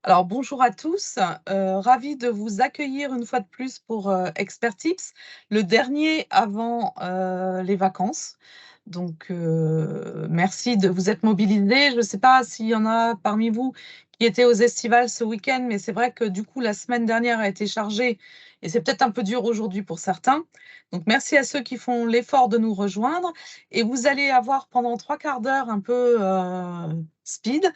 Alors bonjour à tous, ravie de vous accueillir une fois de plus pour, Expert Tips, le dernier avant, les vacances. Donc, merci de vous être mobilisés. Je ne sais pas s'il y en a parmi vous qui étaient aux estivales ce week-end, mais c'est vrai que du coup la semaine dernière a été chargée et c'est peut-être un peu dur aujourd'hui pour certains. Donc merci à ceux qui font l'effort de nous rejoindre et vous allez avoir pendant 3/4 d'heure un peu, speed.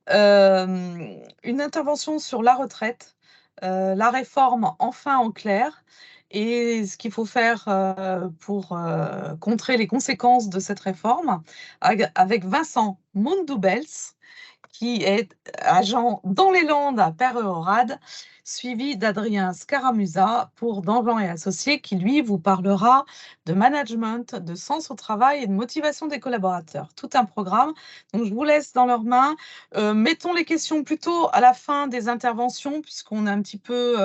Une intervention sur la retraite, la réforme enfin en clair et ce qu'il faut faire, pour, contrer les conséquences de cette réforme avec Vincent Mondoubels qui est agent dans les Landes à Peyrehorade, suivi d'Adrien Scaramuza pour Dangean et Associés, qui lui vous parlera de management, de sens au travail et de motivation des collaborateurs. Tout un programme. Donc je vous laisse dans leurs mains. Mettons les questions plutôt à la fin des interventions, puisqu'on est un petit peu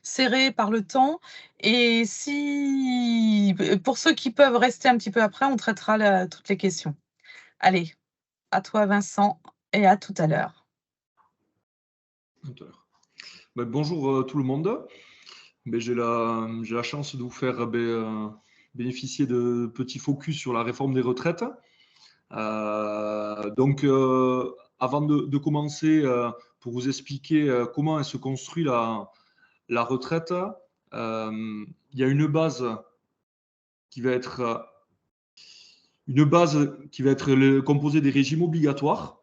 serré par le temps. Et si, pour ceux qui peuvent rester un petit peu après, on traitera toutes les questions. Allez, à toi Vincent et à tout à l'heure. Bonjour tout le monde. J'ai la chance de vous faire bénéficier de petits focus sur la réforme des retraites. Avant de commencer, pour vous expliquer comment elle se construit la retraite, il y a une base qui va être composée des régimes obligatoires,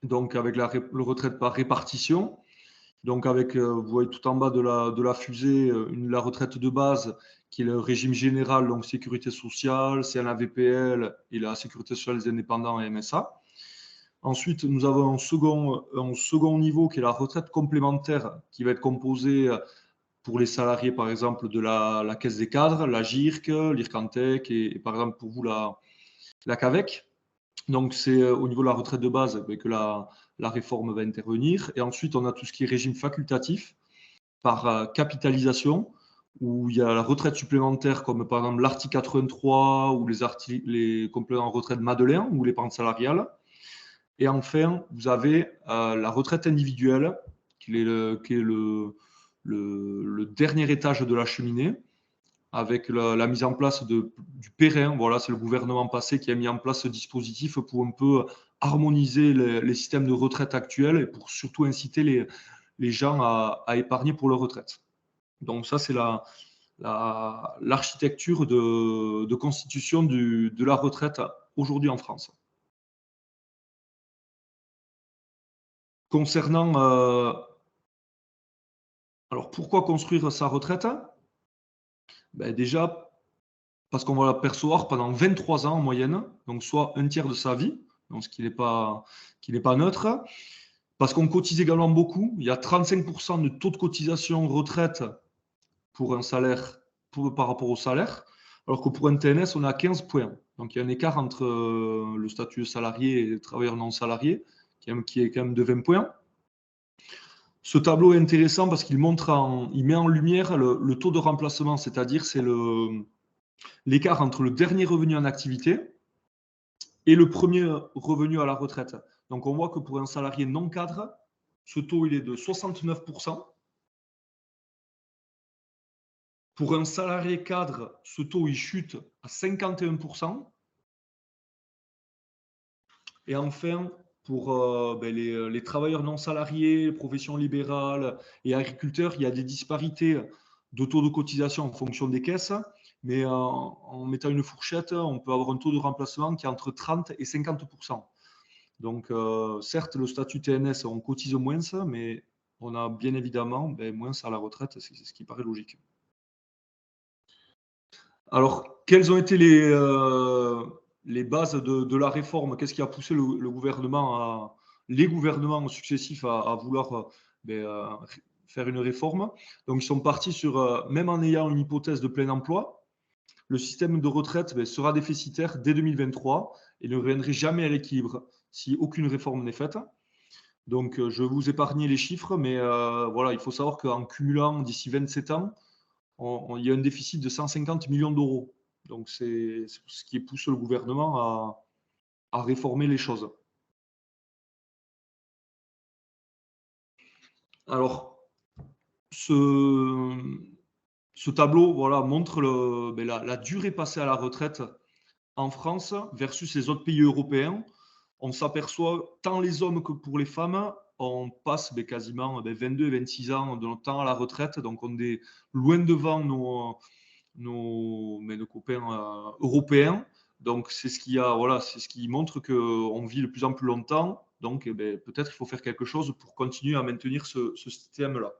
donc avec la retraite par répartition. Donc avec, vous voyez tout en bas de la fusée, la retraite de base qui est le régime général, donc sécurité sociale, CNAVPL et la sécurité sociale des indépendants et MSA. Ensuite, nous avons un second niveau qui est la retraite complémentaire qui va être composée pour les salariés, par exemple, de la Caisse des cadres, la GIRC, l'IRCANTEC et par exemple pour vous la CAVEC. Donc, c'est au niveau de la retraite de base que la réforme va intervenir. Et ensuite, on a tout ce qui est régime facultatif par capitalisation, où il y a la retraite supplémentaire, comme par exemple l'article 83 ou les compléments de retraite Madeleine ou les pentes salariales. Et enfin, vous avez la retraite individuelle, qui est le dernier étage de la cheminée, avec la mise en place du Périn. Voilà, c'est le gouvernement passé qui a mis en place ce dispositif pour un peu harmoniser les systèmes de retraite actuels et pour surtout inciter les gens à épargner pour leur retraite. Donc ça, c'est l'architecture de constitution de la retraite aujourd'hui en France. Concernant, alors pourquoi construire sa retraite? Déjà, parce qu'on va la percevoir pendant 23 ans en moyenne, donc soit un tiers de sa vie, donc ce qui n'est pas neutre. Parce qu'on cotise également beaucoup. Il y a 35% de taux de cotisation retraite pour un salaire par rapport au salaire, alors que pour un TNS, on a 15 points. Donc il y a un écart entre le statut de salarié et travailleur non salarié qui est quand même de 20 points. Ce tableau est intéressant parce qu'il met en lumière le taux de remplacement, c'est-à-dire c'est l'écart entre le dernier revenu en activité et le premier revenu à la retraite. Donc on voit que pour un salarié non cadre, ce taux il est de 69%. Pour un salarié cadre, ce taux il chute à 51%. Et enfin, pour les travailleurs non salariés, les professions libérales et agriculteurs, il y a des disparités de taux de cotisation en fonction des caisses, mais en mettant une fourchette, on peut avoir un taux de remplacement qui est entre 30 et 50%. Donc, certes, le statut TNS, on cotise moins, mais on a bien évidemment moins à la retraite, c'est ce qui paraît logique. Alors, quelles ont été les bases de la réforme? Qu'est-ce qui a poussé les gouvernements successifs à vouloir faire une réforme? Donc, ils sont partis sur, même en ayant une hypothèse de plein emploi, le système de retraite sera déficitaire dès 2023 et ne reviendrait jamais à l'équilibre si aucune réforme n'est faite. Donc, je vais vous épargner les chiffres, mais voilà, il faut savoir qu'en cumulant d'ici 27 ans, il y a un déficit de 150 millions d'euros. Donc, c'est ce qui pousse le gouvernement à réformer les choses. Alors, ce tableau voilà, montre la durée passée à la retraite en France versus les autres pays européens. On s'aperçoit, tant les hommes que pour les femmes, on passe quasiment 22 et 26 ans de notre temps à la retraite. Donc, on est loin devant nos copains européens. Donc, c'est ce qui montre qu'on vit de plus en plus longtemps. Donc, peut-être qu'il faut faire quelque chose pour continuer à maintenir ce système-là.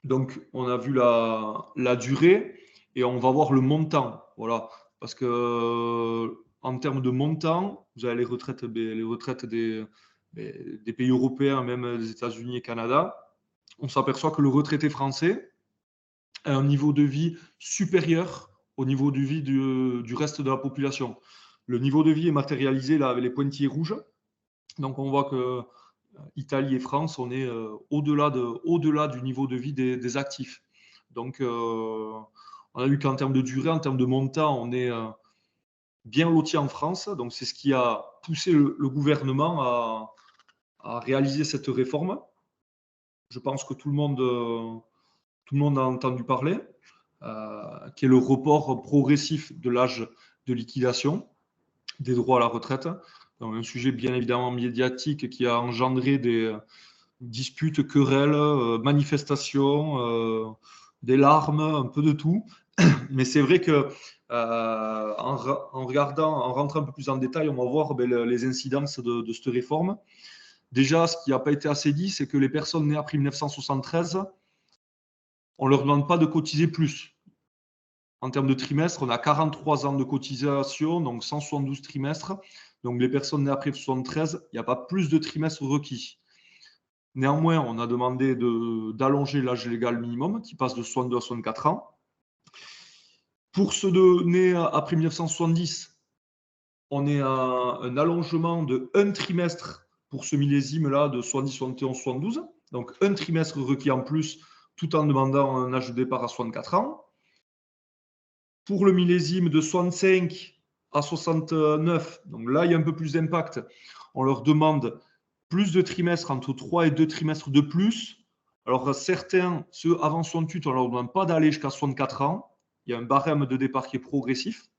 Donc, on a vu la durée et on va voir le montant. Voilà. Parce que en termes de montant, vous avez les retraites des pays européens, même des États-Unis et Canada. On s'aperçoit que le retraité français a un niveau de vie supérieur au niveau de vie du reste de la population. Le niveau de vie est matérialisé là avec les pointillés rouges. Donc, on voit que Italie et France, on est au-delà du niveau de vie des actifs. Donc, on a vu qu'en termes de durée, en termes de montant, on est bien loti en France. Donc, c'est ce qui a poussé le gouvernement à réaliser cette réforme. Je pense que tout le monde a entendu parler, qui est le report progressif de l'âge de liquidation des droits à la retraite. Donc, un sujet bien évidemment médiatique qui a engendré des disputes, querelles, manifestations, des larmes, un peu de tout. Mais c'est vrai que en regardant, en rentrant un peu plus en détail, on va voir les incidences de cette réforme. Déjà, ce qui n'a pas été assez dit, c'est que les personnes nées après 1973, on ne leur demande pas de cotiser plus. En termes de trimestres, on a 43 ans de cotisation, donc 172 trimestres. Donc les personnes nées après 1973, il n'y a pas plus de trimestres requis. Néanmoins, on a demandé d'allonger l'âge légal minimum, qui passe de 62 à 64 ans. Pour ceux nés après 1970, on est à un allongement de 1 trimestre pour ce millésime-là de 70, 71, 72. Donc, un trimestre requis en plus, tout en demandant un âge de départ à 64 ans. Pour le millésime de 65 à 69, donc là, il y a un peu plus d'impact. On leur demande plus de trimestres, entre 3 et 2 trimestres de plus. Alors, certains, ceux avant 68, on ne leur demande pas d'aller jusqu'à 64 ans. Il y a un barème de départ qui est progressif.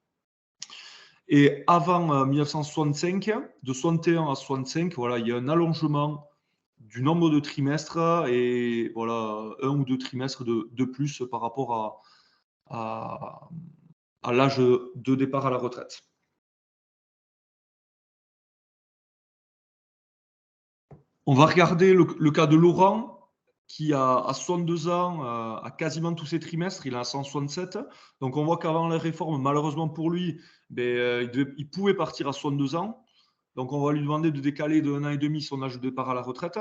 Et avant 1965, de 61 à 65, voilà, il y a un allongement du nombre de trimestres et voilà, 1 ou 2 trimestres de plus par rapport à l'âge de départ à la retraite. On va regarder le cas de Laurent, qui à 62 ans a quasiment tous ses trimestres, il a 167. Donc on voit qu'avant la réforme, malheureusement pour lui, il pouvait partir à 62 ans. Donc on va lui demander de décaler de 1 an et demi son âge de départ à la retraite.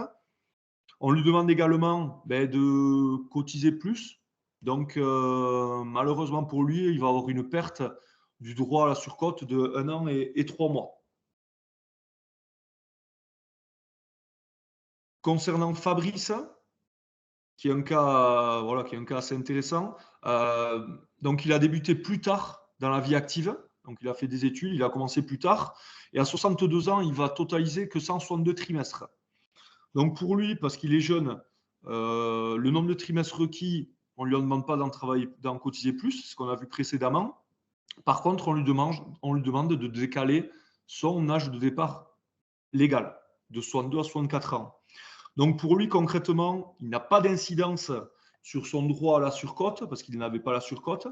On lui demande également de cotiser plus. Donc malheureusement pour lui, il va avoir une perte du droit à la surcote de 1 an et 3 mois. Concernant Fabrice, qui est un cas assez intéressant. Donc, il a débuté plus tard dans la vie active. Donc, il a fait des études, il a commencé plus tard. Et à 62 ans, il va totaliser que 162 trimestres. Donc, pour lui, parce qu'il est jeune, le nombre de trimestres requis, on ne lui demande pas d'en cotiser plus, ce qu'on a vu précédemment. Par contre, on lui demande de décaler son âge de départ légal, de 62 à 64 ans. Donc pour lui, concrètement, il n'a pas d'incidence sur son droit à la surcote, parce qu'il n'avait pas la surcote.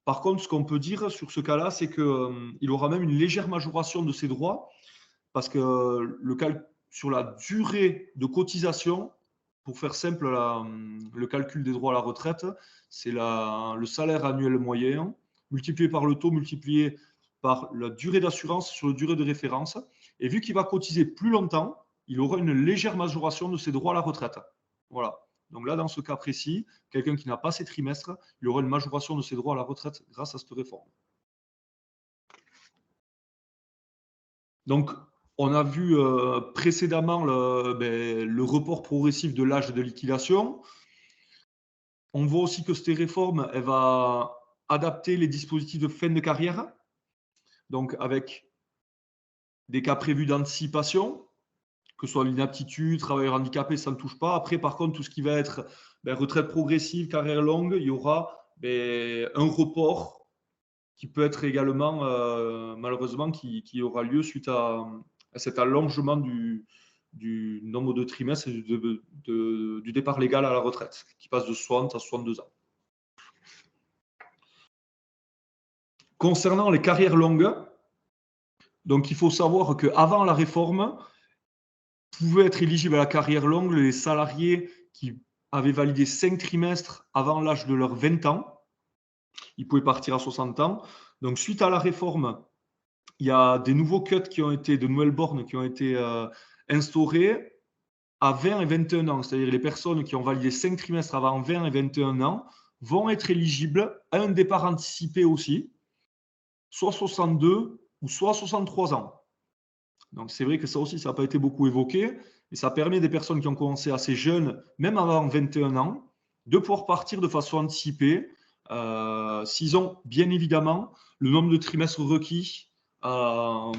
Par contre, ce qu'on peut dire sur ce cas-là, c'est qu'il aura même une légère majoration de ses droits, parce que sur la durée de cotisation, pour faire simple, le calcul des droits à la retraite, c'est le salaire annuel moyen, multiplié par le taux, multiplié par la durée d'assurance sur la durée de référence. Et vu qu'il va cotiser plus longtemps, il aura une légère majoration de ses droits à la retraite. Voilà. Donc là, dans ce cas précis, quelqu'un qui n'a pas ses trimestres, il aura une majoration de ses droits à la retraite grâce à cette réforme. Donc, on a vu précédemment le report progressif de l'âge de liquidation. On voit aussi que cette réforme, elle va adapter les dispositifs de fin de carrière, donc avec des cas prévus d'anticipation, que ce soit l'inaptitude, travailleur handicapé, ça ne touche pas. Après, par contre, tout ce qui va être retraite progressive, carrière longue, il y aura un report qui peut être également, malheureusement, qui aura lieu suite à cet allongement du nombre de trimestres et du départ légal à la retraite, qui passe de 60 à 62 ans. Concernant les carrières longues, donc il faut savoir qu'avant la réforme, pouvaient être éligibles à la carrière longue les salariés qui avaient validé 5 trimestres avant l'âge de leurs 20 ans. Ils pouvaient partir à 60 ans. Donc, suite à la réforme, il y a des nouveaux cuts de nouvelles bornes qui ont été instaurées à 20 et 21 ans. C'est-à-dire les personnes qui ont validé 5 trimestres avant 20 et 21 ans vont être éligibles à un départ anticipé aussi, soit 62 ou soit 63 ans. Donc, c'est vrai que ça aussi, ça n'a pas été beaucoup évoqué. Et ça permet des personnes qui ont commencé assez jeunes, même avant 21 ans, de pouvoir partir de façon anticipée, s'ils ont bien évidemment le nombre de trimestres requis à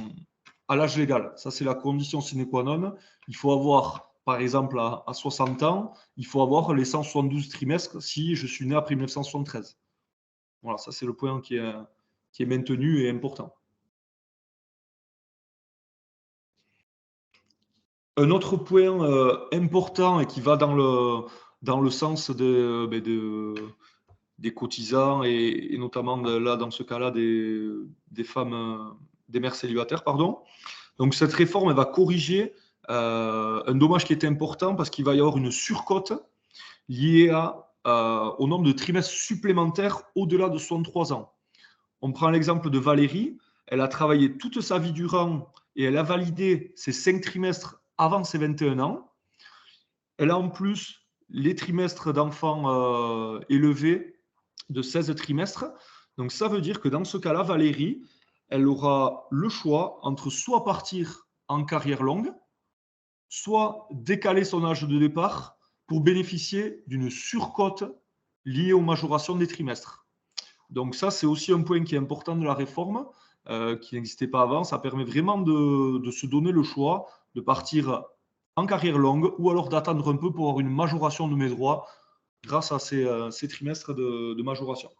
l'âge légal. Ça, c'est la condition sine qua non. Il faut avoir, par exemple, à 60 ans, il faut avoir les 172 trimestres si je suis né après 1973. Voilà, ça, c'est le point qui est maintenu et important. Un autre point important et qui va dans le sens des cotisants et notamment là, dans ce cas-là, des femmes, des mères célibataires, pardon. Donc, cette réforme, elle va corriger un dommage qui était important parce qu'il va y avoir une surcote liée au nombre de trimestres supplémentaires au-delà de 63 ans. On prend l'exemple de Valérie. Elle a travaillé toute sa vie durant et elle a validé ses 5 trimestres avant ses 21 ans. Elle a en plus les trimestres d'enfants élevés de 16 trimestres. Donc, ça veut dire que dans ce cas-là, Valérie, elle aura le choix entre soit partir en carrière longue, soit décaler son âge de départ pour bénéficier d'une surcote liée aux majorations des trimestres. Donc ça, c'est aussi un point qui est important de la réforme, qui n'existait pas avant. Ça permet vraiment de se donner le choix de partir en carrière longue ou alors d'attendre un peu pour avoir une majoration de mes droits grâce à ces trimestres de majoration.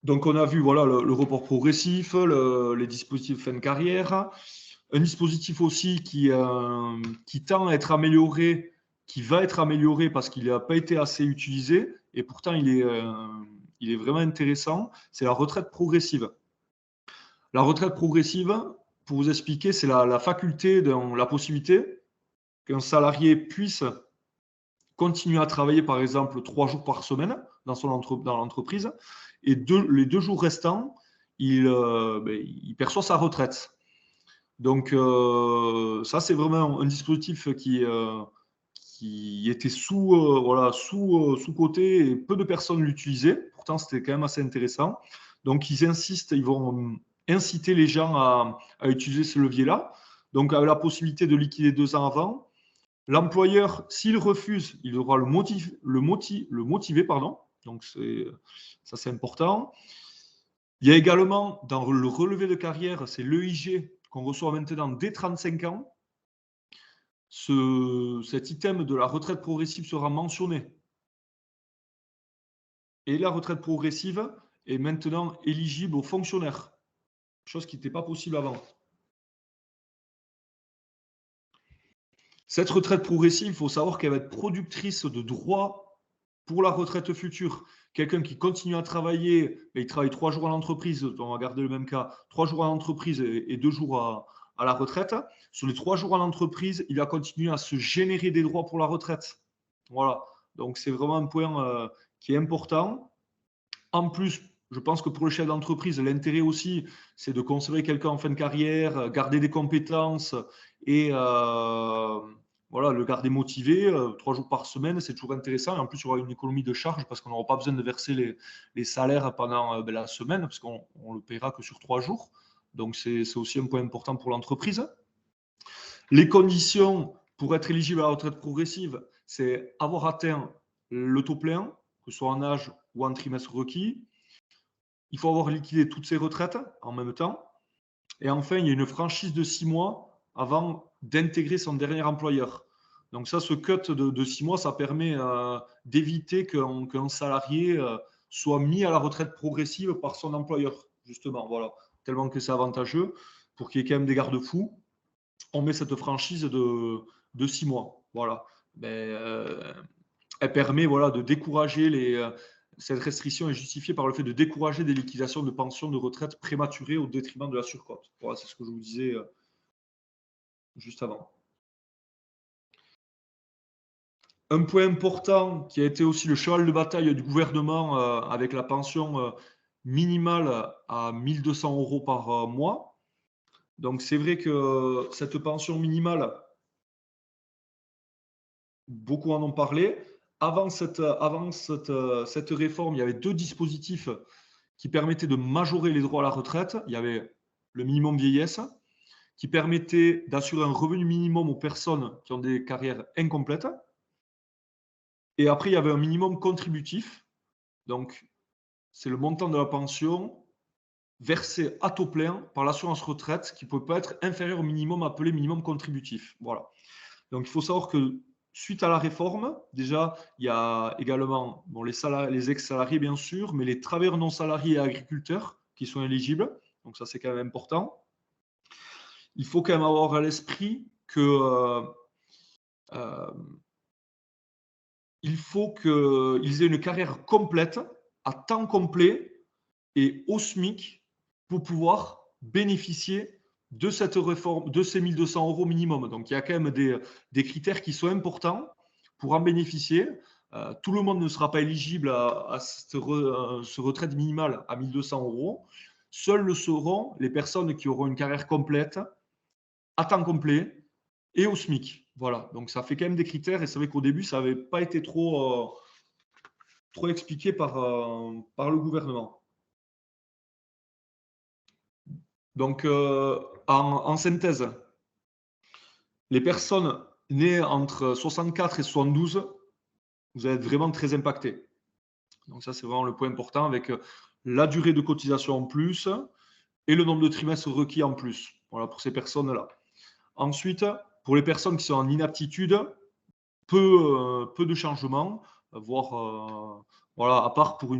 Donc, on a vu voilà, le report progressif, les dispositifs fin de carrière. Un dispositif aussi qui tend à être amélioré, qui va être amélioré parce qu'il n'a pas été assez utilisé, et pourtant il est vraiment intéressant, c'est la retraite progressive. La retraite progressive, pour vous expliquer, c'est la faculté, la possibilité qu'un salarié puisse continuer à travailler, par exemple, 3 jours par semaine dans l'entreprise, et les 2 jours restants, il perçoit sa retraite. Donc, ça, c'est vraiment un dispositif qui était sous-coté et peu de personnes l'utilisaient. Pourtant, c'était quand même assez intéressant. Donc, ils vont inciter les gens à utiliser ce levier-là. Donc, avec la possibilité de liquider 2 ans avant. L'employeur, s'il refuse, il devra le motiver. Donc, ça, c'est important. Il y a également, dans le relevé de carrière, c'est l'EIG qu'on reçoit maintenant dès 35 ans. Cet item de la retraite progressive sera mentionné. Et la retraite progressive est maintenant éligible aux fonctionnaires, chose qui n'était pas possible avant. Cette retraite progressive, il faut savoir qu'elle va être productrice de droits pour la retraite future. Quelqu'un qui continue à travailler, il travaille 3 jours à l'entreprise, on va garder le même cas, 3 jours à l'entreprise et 2 jours à la retraite. Sur les 3 jours à l'entreprise, il va continuer à se générer des droits pour la retraite. Voilà. Donc, c'est vraiment un point qui est important. En plus, je pense que pour le chef d'entreprise, l'intérêt aussi, c'est de conserver quelqu'un en fin de carrière, garder des compétences et le garder motivé. 3 jours par semaine, c'est toujours intéressant. Et en plus, il y aura une économie de charge parce qu'on n'aura pas besoin de verser les salaires pendant la semaine parce qu'on ne le paiera que sur 3 jours. Donc, c'est aussi un point important pour l'entreprise. Les conditions pour être éligible à la retraite progressive, c'est avoir atteint le taux plein, que ce soit en âge ou en trimestre requis, il faut avoir liquidé toutes ses retraites en même temps. Et enfin, il y a une franchise de 6 mois avant d'intégrer son dernier employeur. Donc ça, ce cut de 6 mois, ça permet d'éviter qu'un salarié soit mis à la retraite progressive par son employeur, justement. Voilà, tellement que c'est avantageux pour qu'il y ait quand même des garde-fous. On met cette franchise de 6 mois. Voilà. Elle permet de décourager cette restriction est justifiée par le fait de décourager des liquidations de pensions de retraite prématurées au détriment de la surcote. Voilà, c'est ce que je vous disais juste avant. Un point important qui a été aussi le cheval de bataille du gouvernement avec la pension minimale à 1 200 € par mois. Donc c'est vrai que cette pension minimale, beaucoup en ont parlé. Avant cette réforme, il y avait 2 dispositifs qui permettaient de majorer les droits à la retraite. Il y avait le minimum vieillesse, qui permettait d'assurer un revenu minimum aux personnes qui ont des carrières incomplètes. Et après, il y avait un minimum contributif. Donc, c'est le montant de la pension versé à taux plein par l'assurance retraite qui ne peut pas être inférieur au minimum appelé minimum contributif. Voilà. Donc, il faut savoir que suite à la réforme, déjà, il y a également les ex-salariés, bien sûr, mais les travailleurs non salariés et agriculteurs qui sont éligibles. Donc, ça, c'est quand même important. Il faut quand même avoir à l'esprit que il faut qu'ils aient une carrière complète, à temps complet et au SMIC pour pouvoir bénéficier de cette réforme, de ces 1 200 € minimum. Donc, il y a quand même des critères qui sont importants pour en bénéficier. Tout le monde ne sera pas éligible à ce retraite minimale à 1 200 €. Seuls le seront les personnes qui auront une carrière complète, à temps complet et au SMIC. Voilà, donc ça fait quand même des critères et c'est vrai qu'au début, ça n'avait pas été trop expliqué par le gouvernement. Donc, en synthèse, les personnes nées entre 64 et 72, vous allez être vraiment très impactés. Donc ça, c'est vraiment le point important avec la durée de cotisation en plus et le nombre de trimestres requis en plus. Voilà, pour ces personnes-là. Ensuite, pour les personnes qui sont en inaptitude, peu de changements, voire à part pour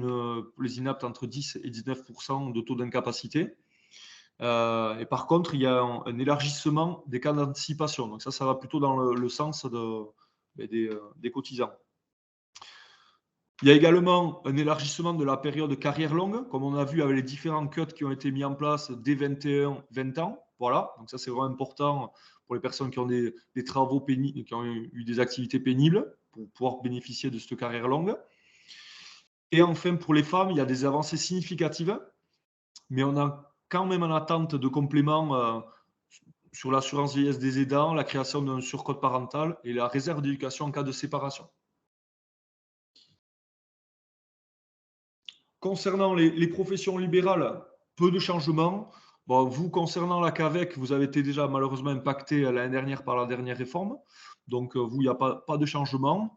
les inaptes entre 10 et 19% de taux d'incapacité. Et par contre, il y a un élargissement des cas d'anticipation. Donc ça va plutôt dans le sens des cotisants. Il y a également un élargissement de la période de carrière longue, comme on a vu avec les différents cuts qui ont été mis en place dès 21-20 ans. Voilà, donc ça c'est vraiment important pour les personnes qui ont des travaux pénibles, qui ont eu des activités pénibles, pour pouvoir bénéficier de cette carrière longue. Et enfin, pour les femmes, il y a des avancées significatives, mais on a quand même en attente de compléments sur l'assurance vieillesse des aidants, la création d'un surcote parental et la réserve d'éducation en cas de séparation. Concernant les professions libérales, peu de changements. Bon, vous, concernant la CAVEC, vous avez été déjà malheureusement impacté l'année dernière par la dernière réforme. Donc, vous, il n'y a pas de changement.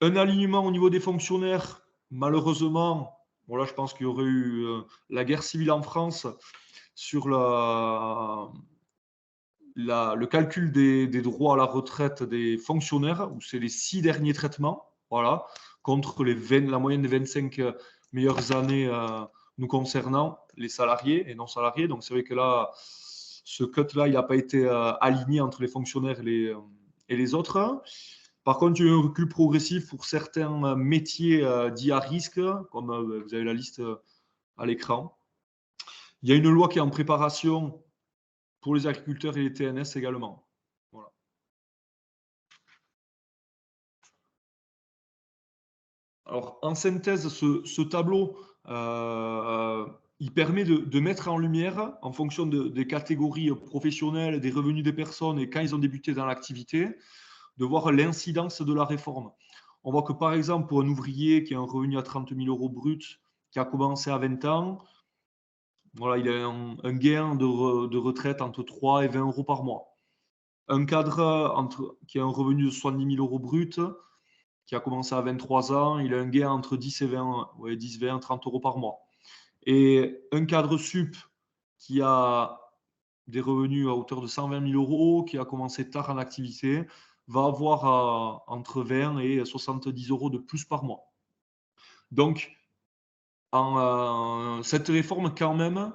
Un alignement au niveau des fonctionnaires, malheureusement, bon là, je pense qu'il y aurait eu la guerre civile en France sur le calcul des droits à la retraite des fonctionnaires, où c'est les 6 derniers traitements, voilà, contre la moyenne des 25 meilleures années nous concernant, les salariés et non salariés. Donc c'est vrai que là, ce cut-là, il n'a pas été aligné entre les fonctionnaires et les autres. Par contre, il y a eu un recul progressif pour certains métiers dits à risque, comme vous avez la liste à l'écran. Il y a une loi qui est en préparation pour les agriculteurs et les TNS également. Voilà. Alors, en synthèse, ce tableau, il permet de mettre en lumière, en fonction des catégories professionnelles, des revenus des personnes et quand ils ont débuté dans l'activité, de voir l'incidence de la réforme. On voit que, par exemple, pour un ouvrier qui a un revenu à 30 000 € brut, qui a commencé à 20 ans, voilà, il a un gain de retraite entre 3 et 20 € par mois. Un cadre qui a un revenu de 70 000 € brut, qui a commencé à 23 ans, il a un gain entre 10 et 20, 10, 20, 30 € par mois. Et un cadre sup qui a des revenus à hauteur de 120 000 euros, qui a commencé tard en activité, va avoir entre 20 et 70 euros de plus par mois. Donc, cette réforme, quand même,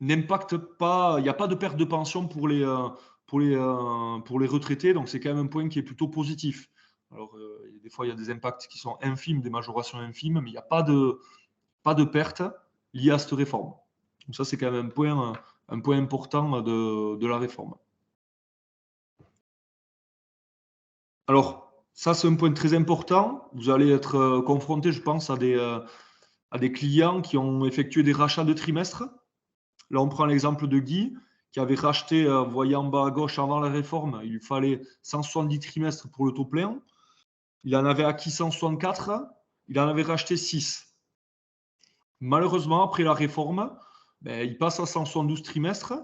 n'impacte pas, il n'y a pas de perte de pension pour les retraités, donc c'est quand même un point qui est plutôt positif. Alors, des fois, il y a des impacts qui sont infimes, des majorations infimes, mais il n'y a pas de perte liée à cette réforme. Donc ça, c'est quand même un point important de la réforme. Alors, ça, c'est un point très important. Vous allez être confronté, je pense, à des clients qui ont effectué des rachats de trimestres. Là, on prend l'exemple de Guy, qui avait racheté, vous voyez en bas à gauche, avant la réforme, il lui fallait 170 trimestres pour le taux plein. Il en avait acquis 164, il en avait racheté 6. Malheureusement, après la réforme, il passe à 172 trimestres.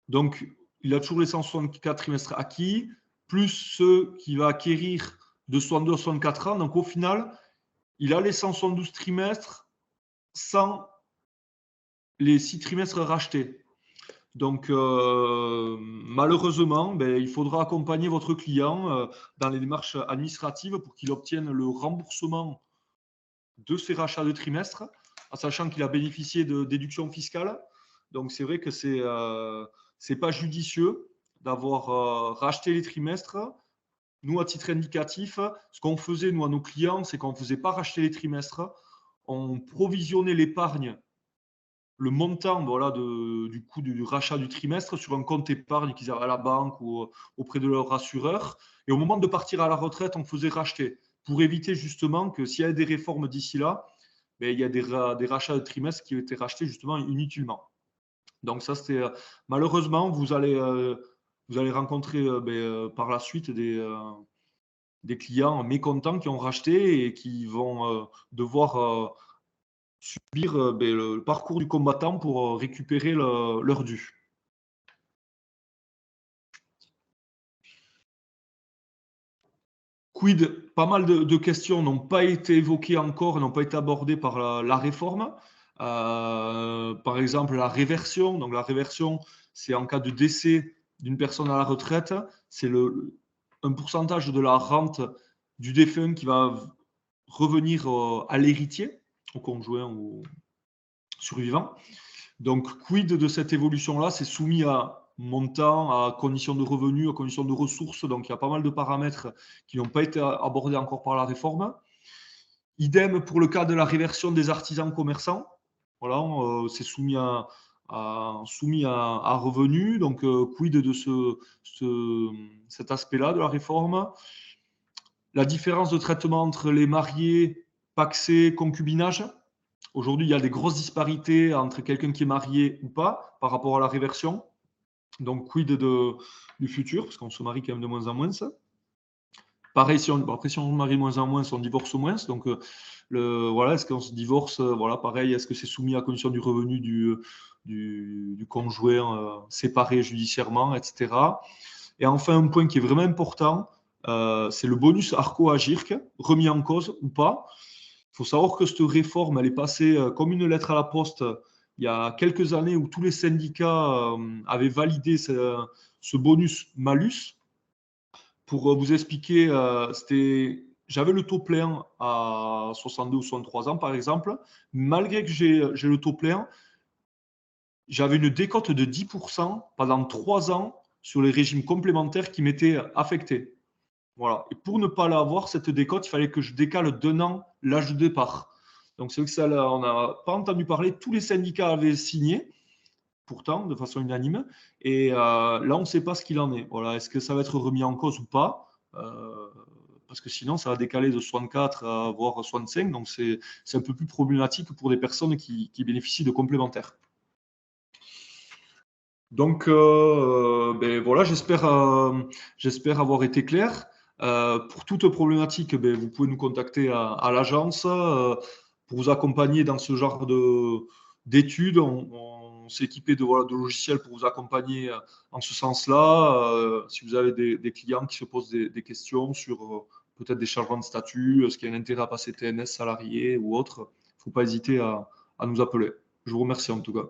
Donc, il a toujours les 164 trimestres acquis, plus ceux qu'il va acquérir de 62 à 64 ans. Donc, au final, il a les 172 trimestres sans les 6 trimestres rachetés. Donc, malheureusement, il faudra accompagner votre client dans les démarches administratives pour qu'il obtienne le remboursement de ses rachats de trimestres, en sachant qu'il a bénéficié de déductions fiscales. Donc, c'est vrai que c'est pas judicieux d'avoir racheté les trimestres. Nous, à titre indicatif, ce qu'on faisait, nous, à nos clients, c'est qu'on ne faisait pas racheter les trimestres. On provisionnait l'épargne, le montant du coût du rachat du trimestre sur un compte épargne qu'ils avaient à la banque ou auprès de leur assureur. Et au moment de partir à la retraite, on faisait racheter pour éviter justement que s'il y a des réformes d'ici là, il y a des rachats de trimestres qui ont été rachetés justement inutilement. Donc ça, c'était malheureusement, vous allez rencontrer par la suite des clients mécontents qui ont racheté et qui vont devoir subir le parcours du combattant pour récupérer leur dû. Quid, pas mal de questions n'ont pas été évoquées encore, n'ont pas été abordées par la réforme. Par exemple, la réversion. Donc, la réversion, c'est en cas de décès d'une personne à la retraite, c'est un pourcentage de la rente du défunt qui va revenir à l'héritier, au conjoint ou survivant. Donc, quid de cette évolution-là? C'est soumis à montant, à conditions de revenus, à conditions de ressources. Donc, il y a pas mal de paramètres qui n'ont pas été abordés encore par la réforme. Idem pour le cas de la réversion des artisans commerçants. Voilà, c'est soumis à revenus. Donc, quid de cet aspect-là de la réforme? La différence de traitement entre les mariés, pacsés, concubinage. Aujourd'hui, il y a des grosses disparités entre quelqu'un qui est marié ou pas par rapport à la réversion. Donc, quid du futur, parce qu'on se marie quand même de moins en moins. Pareil, après, si on se marie de moins en moins, on divorce moins. Donc, est-ce qu'on se divorce pareil, est-ce que c'est soumis à condition du revenu du conjoint séparé judiciairement, etc. Et enfin, un point qui est vraiment important, c'est le bonus Arco-Agirc, remis en cause ou pas. Il faut savoir que cette réforme, elle est passée comme une lettre à la poste il y a quelques années où tous les syndicats avaient validé ce bonus-malus. Pour vous expliquer, j'avais le taux plein à 62 ou 63 ans, par exemple. Malgré que j'ai le taux plein, j'avais une décote de 10% pendant 3 ans sur les régimes complémentaires qui m'étaient affectés. Voilà. Et pour ne pas l'avoir, cette décote, il fallait que je décale d'un an l'âge de départ. Donc, c'est vrai que ça, là, on n'a pas entendu parler. Tous les syndicats avaient signé, pourtant, de façon unanime. Et là, on ne sait pas ce qu'il en est. Voilà. Est-ce que ça va être remis en cause ou pas parce que sinon, ça va décaler de 64 à voire 65. Donc, c'est un peu plus problématique pour des personnes qui bénéficient de complémentaires. Donc, voilà, j'espère avoir été clair. Pour toute problématique, vous pouvez nous contacter à l'agence pour vous accompagner dans ce genre d'études. On s'est équipé de logiciels pour vous accompagner en ce sens-là. Si vous avez des clients qui se posent des questions sur peut-être des changements de statut, est-ce qu'il y a un intérêt à passer TNS salarié ou autre, il ne faut pas hésiter à à nous appeler. Je vous remercie en tout cas.